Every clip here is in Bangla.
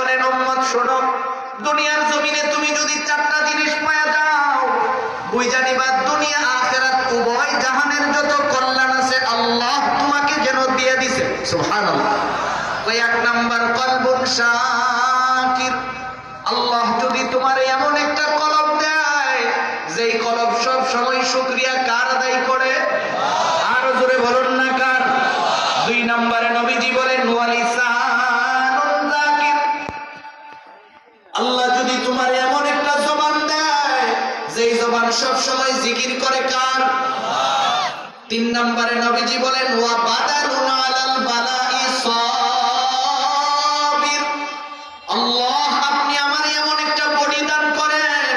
বলেন উম্মত শোনো, দুনিয়ার জমিনে তুমি যদি চারটা জিনিস পায়া যাও, বুঝা নিবা দুনিয়া আখিরাত উভয় জাহানের যত কল্যাণ আছে আল্লাহ তোমাকে যেন দিয়ে দিছে। সুবহানাল্লাহ। ওই এক নাম্বার কলবুন শাকির। আল্লাহ যদি তোমার এমন একটা কলব দেয় যেই কলব সব সময় শুকরিয়া কার আদায় করে? আরো জোরে বলুন না কার? দুই নম্বরে নবীজি বলেন ওয়ালিসানুন যাকির। আল্লাহ যদি তোমার এমন একটা জবান দেয় যেই জবান সব সময় জিকির করে কার? তিন নম্বরে নবীজি বলেন ওয়া বাদানুন আলাল বালাই সাবির। আল্লাহ আপনি আমার এমন একটা বডি দান করেন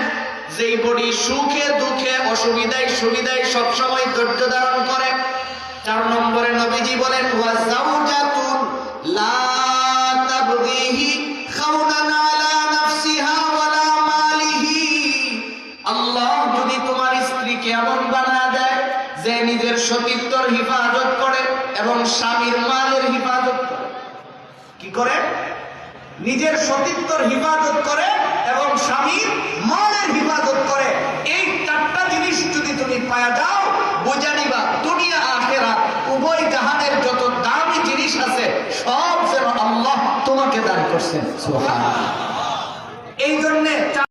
যেই বডি সুখে দুঃখে অসুবিধায় সুবিধায় সব সময় ধৈর্য ধারণ করে। চার নম্বরে নবীজি বলেন ওয়া যাওজাতুন লা তাবগিহি খাওনান আলা নাফসিহা ওয়ালা মালিহি। আল্লাহ যদি তোমার স্ত্রীকে এমন বানা দেয় যে নিজের সতীত্বর হিফাজত করে এবং স্বামীর মালের হিফাজত করে। কি করে? নিজের সতীত্বর হিফাজত করে এবং স্বামীর মালের হিফাজত করে। এই চারটা জিনিস যদি তুমি পায়া যাও, বুঝা নিবা দুনিয়া আখিরাত উভয় জাহানের যত দামি জিনিস আছে সব যেন আল্লাহ তোমাকে দান করছেন। সুবহানাল্লাহ। এই জন্য